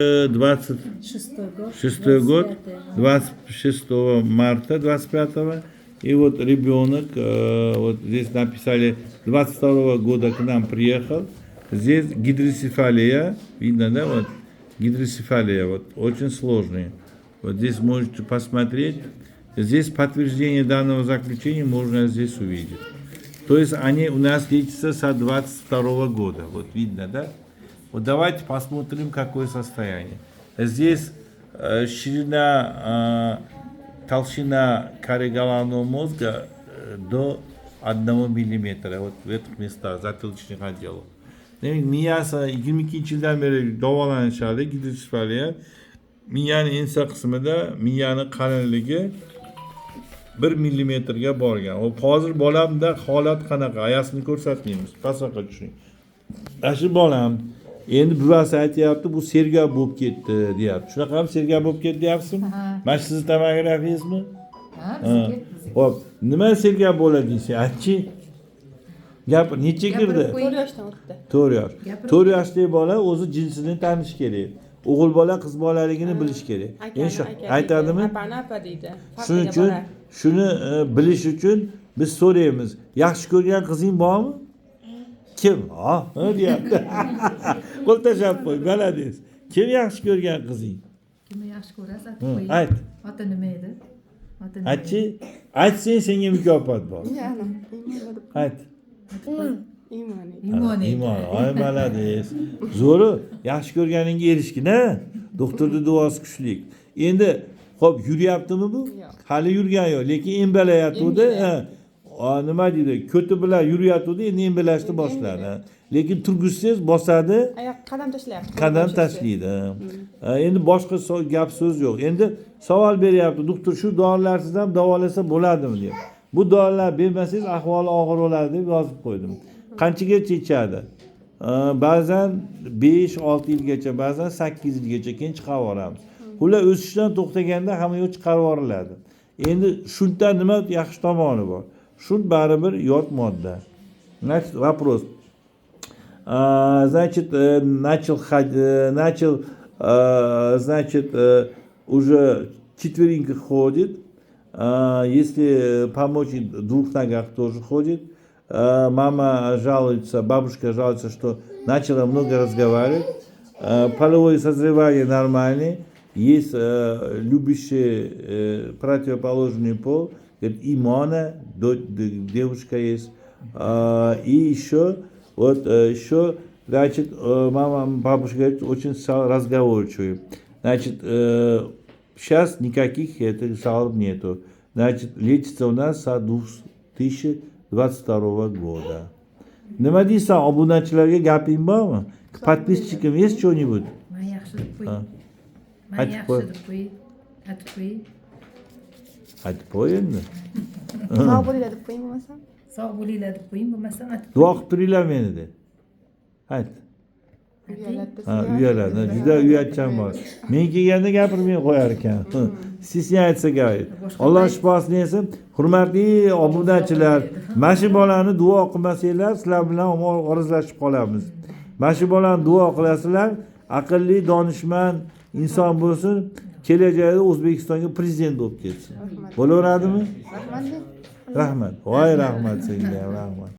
26 год, 26 марта 25-го. И вот ребенок, вот здесь написали, 22 года к нам приехал. Здесь гидросефалия, видно, да, вот, гидросефалия, вот, очень сложный. Вот здесь можете посмотреть. Здесь подтверждение данного заключения можно здесь увидеть. То есть они у нас лечатся со 22 года, вот видно, да? Вот давайте посмотрим, какое состояние. Здесь ширина, толщина коры головного мозга до 1 миллиметра, вот в этих местах, затылочных отделов. Demek miyasi 22 yildan beri davolanishadi gidrosefaliya. Miyani ensa qismida miyani qalinligi 1 millimetrga borgan. Hozir bolamda holat qanaqa? Ayasini ko'rsatmaymiz. Pastroqqa tushuning. Shu bolam endi buvasi aytyapti, bu sergap bo'lib ketdi, deyapti. Shunaqami sergap bo'lib ketdi deyapsizmi? Mana sizni tomografingizmi? Ha. Xo'p, nima sergap bo'ladi deysiz? Aytchi. Gap necha kirdi? 4 yoshdan o'tdi. 4 yosh. 4 yoshli bola o'zi jinsini tanish kerak. O'g'il bola qiz bolaligini bilish kerak. Endi shu aytadimi? Apa deydi. Shuning uchun shuni bilish uchun biz so'raymiz. Yaxshi ko'rgan qizing bormi? Kim? Ha, deyapti. Qo'l tashlab qo'y, baladiz. Kim yaxshi ko'rgan qizing? Kimni yaxshi ko'rasiz? Aytib qo'ying. Ayt. Oti nima edi? Aytchi. Aytsang senga mukofot bor. Ayt. Iymon. Ay malades. Zo'ri, yaxshi ko'rganingga erishgin, ha? Doktorning duosi kuchli. Endi, xo'p, yuryaptimi bu? Hali yurgan yo'q, lekin embalayapti, ha. Nima deydi? Ko'ti bilan yuryapti, endi embalashni boshladi. Lekin turgizsangiz bosadi, oyoq qadam tashlayapti. Qadam tashlaydi. Endi boshqa gap so'z yo'q. Endi savol beryapti, doktor shu dorilarsiz ham davolasa bo'ladimi deb. Bu dorilar bermasangiz ahvoli og'ir bo'ladi deb yozib qo'ydim. Qanchaga ichadi? Ba'zan 5-6 yilgacha, ba'zan 8 yilgacha keyin chiqarib yuboramiz. Ular o'sishdan to'xtaganda hamma yo'q chiqarib yuboriladi. Endi shundan nima yaxshi tomoni bor? Shun baribir yot modda. Значит, вопрос. Значит, значит, уже четверенько ходит. Если помочь, в 2 ногах тоже ходит. Мама жалуется, бабушка жалуется, что начала много разговаривать. Половое созревание нормальное. Есть любящий противоположный пол. Говорит, Имона, девушка есть. И еще, вот еще, значит, мама, бабушка говорит, очень разговорчивый. Значит, сейчас никаких этих жалоб нету. Значит, лечится у нас с 2022 года. Nima deysan, obunachilarga gaping bormi? К подписчикам есть что-нибудь? Men yaxshi deb qo'ying. Men yaxshi deb qo'ying. Aytib qo'ying. Aytib qo'y endi. Sog' bo'linglar deb qo'ying bo'lmasa. Sog' bo'linglar deb qo'ying, bo'lmasa aytib Duo qilib turinglar meni de. Ayt. Uyaladi. Juda uyatchan bor. Men kelganda gapirmay qo'yar ekan. Stesняется говорит. Alloh shifosini bersin. Hurmatli obunachilar, mana shu bolani duo qilmasanglar, sizlar bilan orizlashib qolamiz. Mana shu bolani duo qilasizlar, aqlli, donishmand inson bo'lsin, kelajakda O'zbekistonga prezident bo'lib ketsin. Bo'laveradimi? Rahmat. Voy rahmat senga, rahmat.